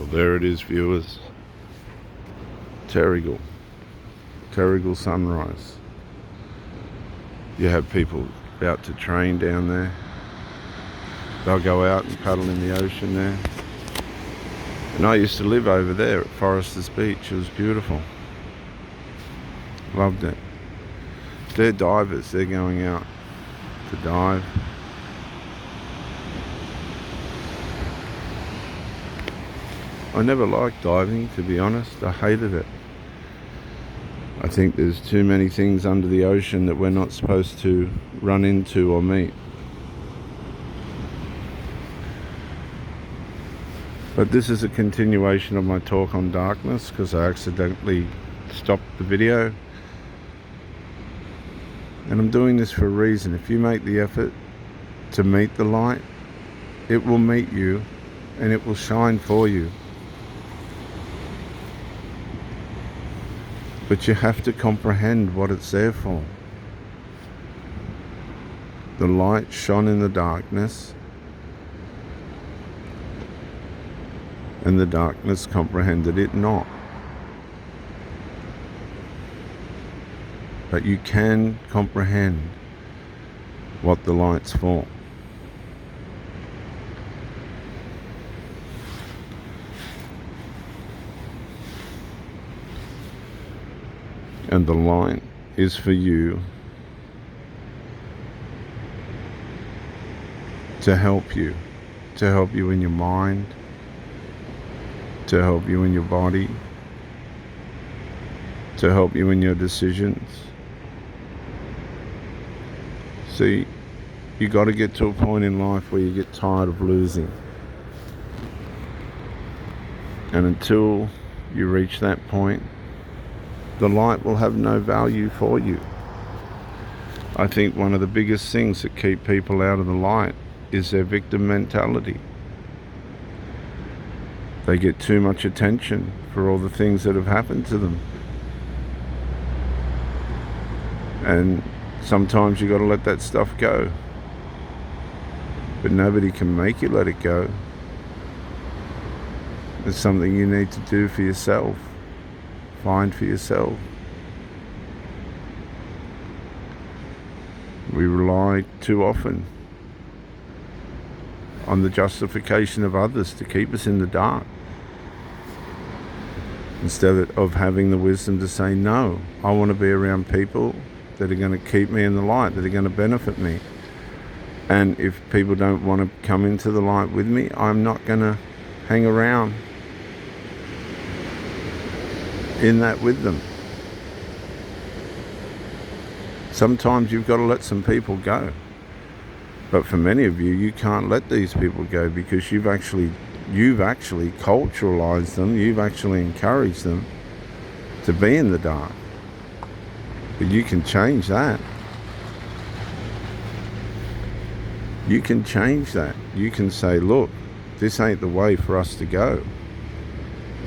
Well, there it is, viewers. Terrigal sunrise. You have people out to train down there. They'll go out and paddle in the ocean there. And I used to live over there at Foresters Beach. It was beautiful. Loved it. They're divers. They're going out to dive. I never liked diving, to be honest. I hated it. I think there's too many things under the ocean that we're not supposed to run into or meet. But this is a continuation of my talk on darkness, because I accidentally stopped the video. And I'm doing this for a reason. If you make the effort to meet the light, it will meet you and it will shine for you. But you have to comprehend what it's there for. The light shone in the darkness, and the darkness comprehended it not. But you can comprehend what the light's for. And the light is for you to help you in your mind, to help you in your body, to help you in your decisions. See, you got to get to a point in life where you get tired of losing. And until you reach that point, the light will have no value for you. I think one of the biggest things that keep people out of the light is their victim mentality. They get too much attention for all the things that have happened to them. And sometimes you got to let that stuff go. But nobody can make you let it go. It's something you need to do for yourself. Find for yourself. We rely too often on the justification of others to keep us in the dark, instead of having the wisdom to say, no, I want to be around people that are going to keep me in the light, that are going to benefit me. And if people don't want to come into the light with me, I'm not going to hang around in that with them. Sometimes you've got to let some people go. But for many of you, you can't let these people go, because you've actually culturalized them, you've actually encouraged them to be in the dark. But you can change that. You can change that. You can say, look, this ain't the way for us to go.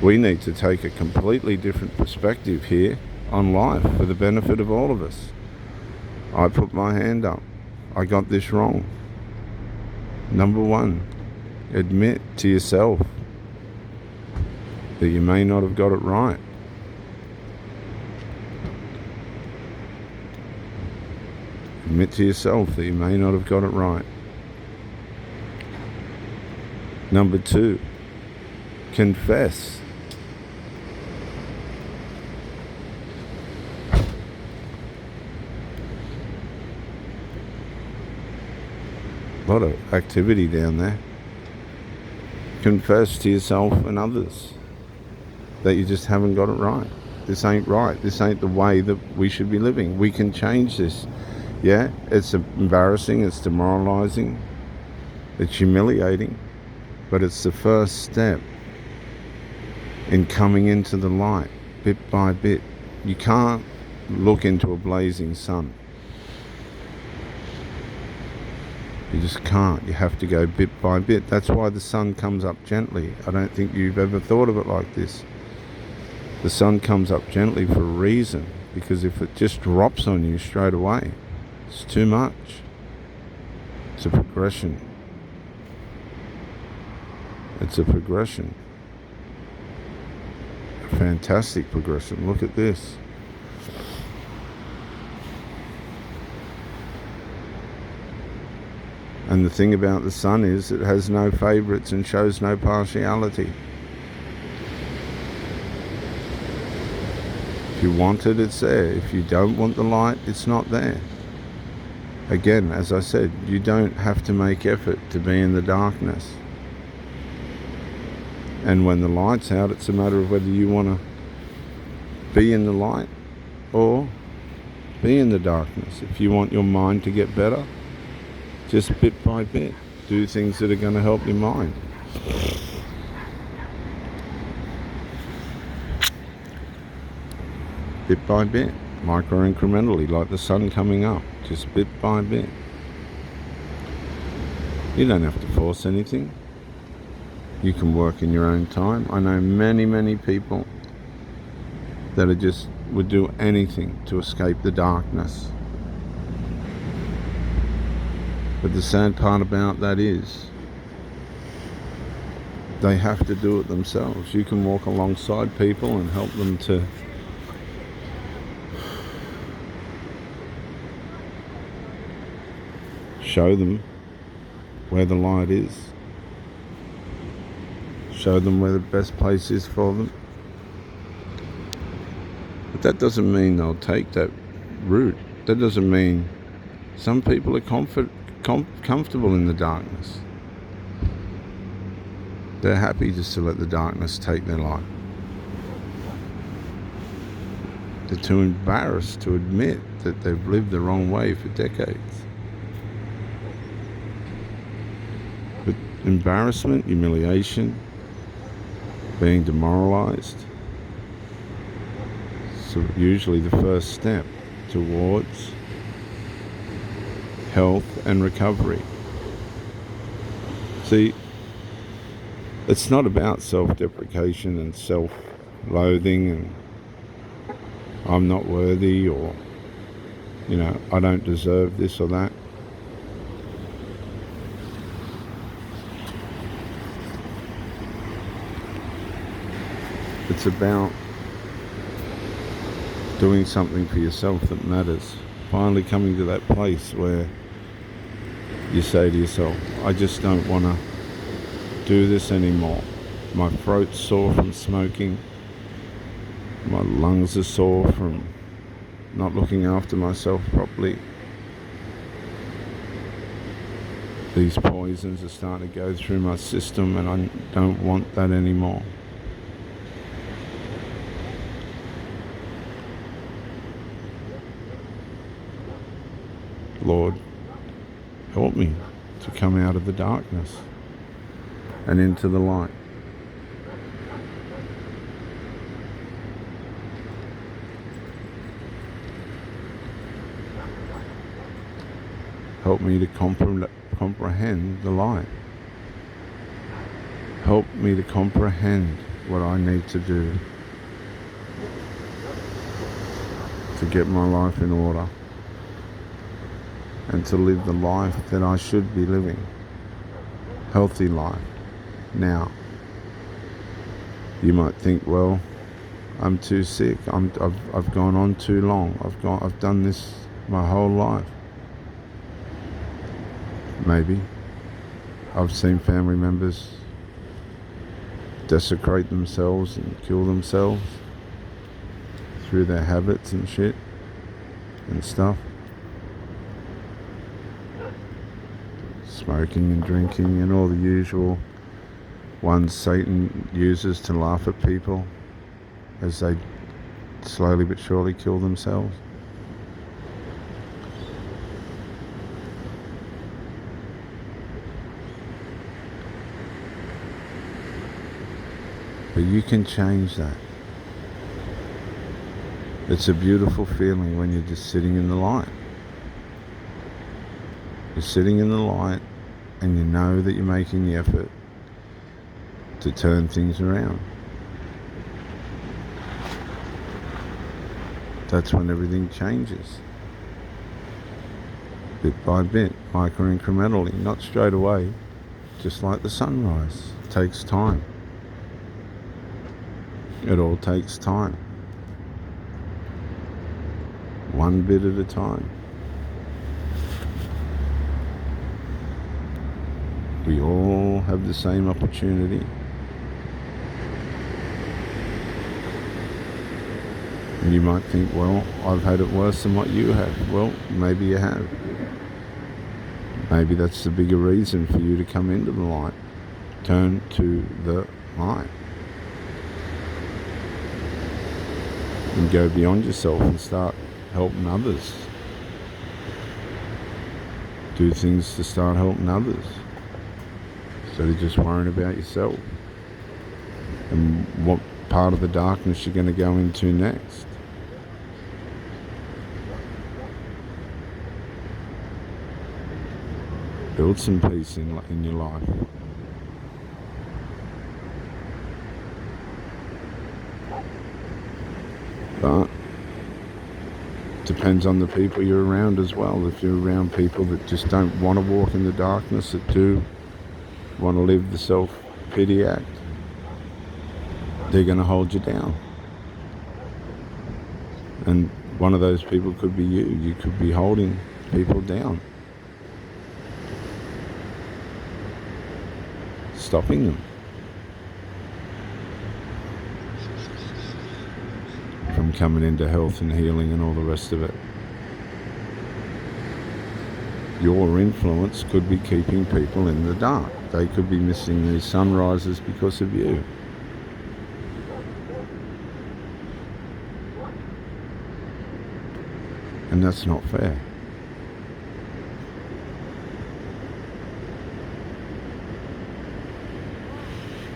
We need to take a completely different perspective here on life for the benefit of all of us. I put my hand up. I got this wrong. Number one, admit to yourself that you may not have got it right. Admit to yourself that you may not have got it right. Number two, confess. A lot of activity down there. Confess to yourself and others that you just haven't got it right. This ain't right. This ain't the way that we should be living. We can change this. Yeah, it's embarrassing, it's demoralizing, it's humiliating, but it's the first step in coming into the light, bit by bit. You can't look into a blazing sun. You just can't. You have to go bit by bit. That's why the sun comes up gently. I don't think you've ever thought of it like this. The sun comes up gently for a reason, because if it just drops on you straight away, it's too much. It's a progression. It's a progression. fantastic progression. Look at this. And the thing about the sun is it has no favourites and shows no partiality. If you want it, it's there. If you don't want the light, it's not there. Again, as I said, you don't have to make effort to be in the darkness. And when the light's out, it's a matter of whether you want to be in the light or be in the darkness. If you want your mind to get better, just bit by bit, do things that are going to help your mind. Bit by bit, micro-incrementally, like the sun coming up, just bit by bit. You don't have to force anything. You can work in your own time. I know many people that would do anything to escape the darkness. But the sad part about that is they have to do it themselves. You can walk alongside people and help them to show them where the light is. Show them where the best place is for them. But that doesn't mean they'll take that route. That doesn't mean some people are comfortable in the darkness. They're happy just to let the darkness take their life. They're too embarrassed to admit that they've lived the wrong way for decades. But embarrassment, humiliation, being demoralized, so usually the first step towards health and recovery. See, it's not about self-deprecation and self-loathing and I'm not worthy, or I don't deserve this or that. It's about doing something for yourself that matters. Finally coming to that place where you say to yourself, I just don't want to do this anymore. My throat's sore from smoking. My lungs are sore from not looking after myself properly. These poisons are starting to go through my system and I don't want that anymore. Lord, help me to come out of the darkness and into the light. Help me to comprehend the light. Help me to comprehend what I need to do to get my life in order and to live the life that I should be living. Healthy life. Now, you might think, well, I'm too sick. I've gone on too long. I've done this my whole life. Maybe. I've seen family members desecrate themselves and kill themselves through their habits and shit and stuff. Smoking and drinking and all the usual ones Satan uses to laugh at people as they slowly but surely kill themselves. But you can change that. It's a beautiful feeling when you're just sitting in the light. You're sitting in the light and you know that you're making the effort to turn things around. That's when everything changes. Bit by bit, micro-incrementally, not straight away, just like the sunrise. It takes time. It all takes time. One bit at a time. We all have the same opportunity. And you might think, well, I've had it worse than what you have. Well, maybe you have. Maybe that's the bigger reason for you to come into the light. Turn to the light. And go beyond yourself and start helping others. Do things to start helping others. Instead of just worrying about yourself. And what part of the darkness you're going to go into next. Build some peace in your life. But depends on the people you're around as well. If you're around people that just don't want to walk in the darkness, that do want to live the self-pity act, they're going to hold you down. And one of those people could be you. You could be holding people down. Stopping them from coming into health and healing and all the rest of it. Your influence could be keeping people in the dark. They could be missing these sunrises because of you. And that's not fair.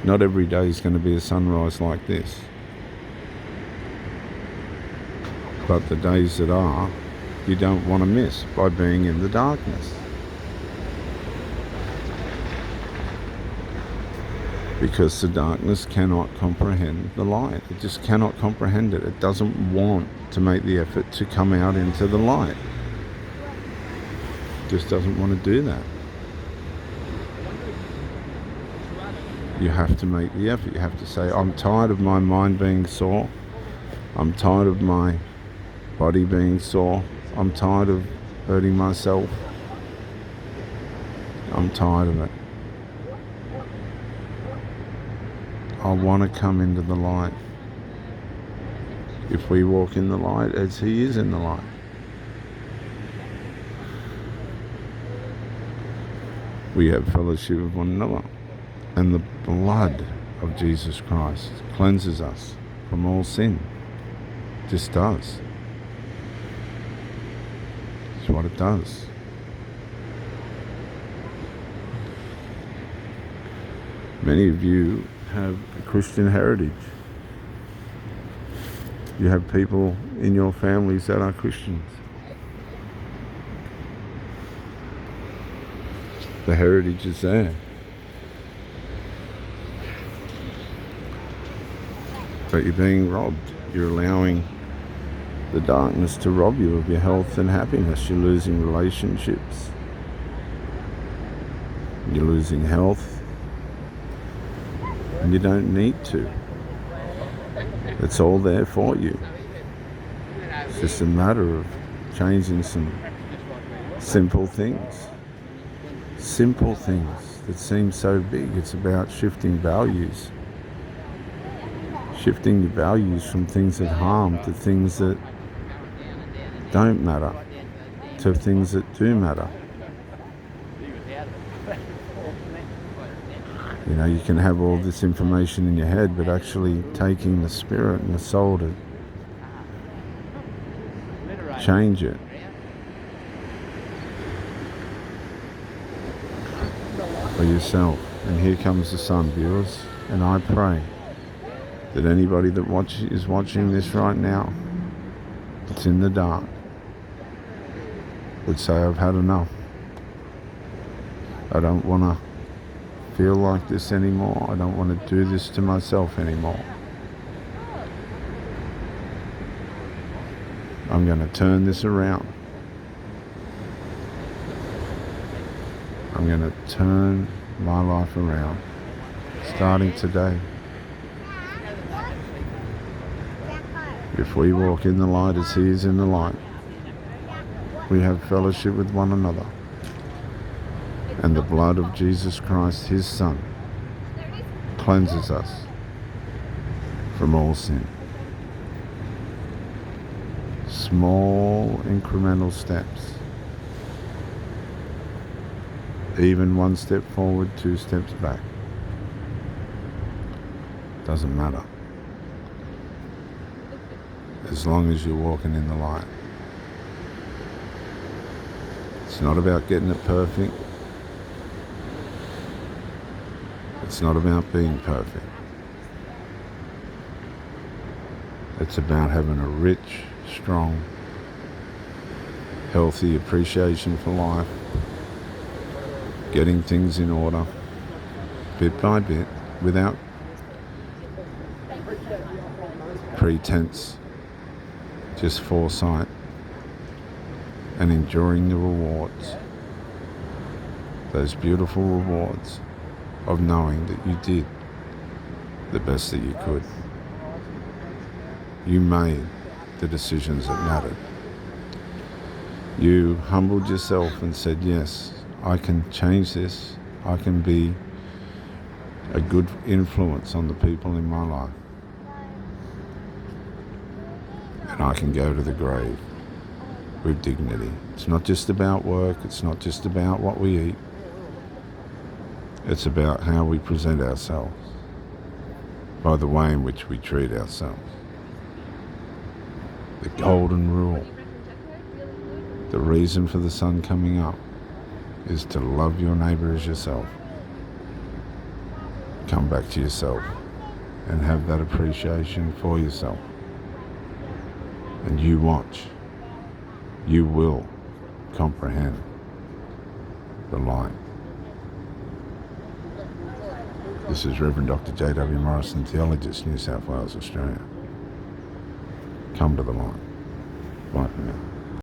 Not every day is going to be a sunrise like this. But the days that are, you don't want to miss by being in the darkness. Because the darkness cannot comprehend the light. It just cannot comprehend it. It doesn't want to make the effort to come out into the light. It just doesn't want to do that. You have to make the effort. You have to say, I'm tired of my mind being sore. I'm tired of my body being sore. I'm tired of hurting myself. I'm tired of it. I want to come into the light. If we walk in the light as He is in the light. We have fellowship with one another. And the blood of Jesus Christ cleanses us from all sin. Just does. It's what it does. Many of you have a Christian heritage. You have people in your families that are Christians. The heritage is there. But you're being robbed. You're allowing the darkness to rob you of your health and happiness. You're losing relationships. You're losing health. And you don't need to. It's all there for you. It's just a matter of changing some simple things. Simple things that seem so big. It's about shifting values. Shifting your values from things that harm to things that don't matter, to things that do matter. You know, you can have all this information in your head, but actually taking the spirit and the soul to change it. For yourself. And here comes the sun, viewers. And I pray that anybody that is watching this right now, that's in the dark, would say, I've had enough. I don't want to feel like this anymore. I don't want to do this to myself anymore. I'm going to turn this around. I'm going to turn my life around, starting today. If we walk in the light as he is in the light, we have fellowship with one another. And the blood of Jesus Christ, his Son, cleanses us from all sin. Small incremental steps. Even one step forward, 2 steps back. Doesn't matter. As long as you're walking in the light. It's not about getting it perfect. It's not about being perfect. It's about having a rich, strong, healthy appreciation for life, getting things in order, bit by bit, without pretense, just foresight, and enjoying the rewards, those beautiful rewards of knowing that you did the best that you could. You made the decisions that mattered. You humbled yourself and said, yes, I can change this. I can be a good influence on the people in my life. And I can go to the grave with dignity. It's not just about work. It's not just about what we eat. It's about how we present ourselves by the way in which we treat ourselves. The golden rule. The reason for the sun coming up is to love your neighbour as yourself. Come back to yourself and have that appreciation for yourself. And you watch. You will comprehend the light. This is Reverend Dr. J.W. Morrison, Theologist, New South Wales, Australia. Come to the light. Bye for now.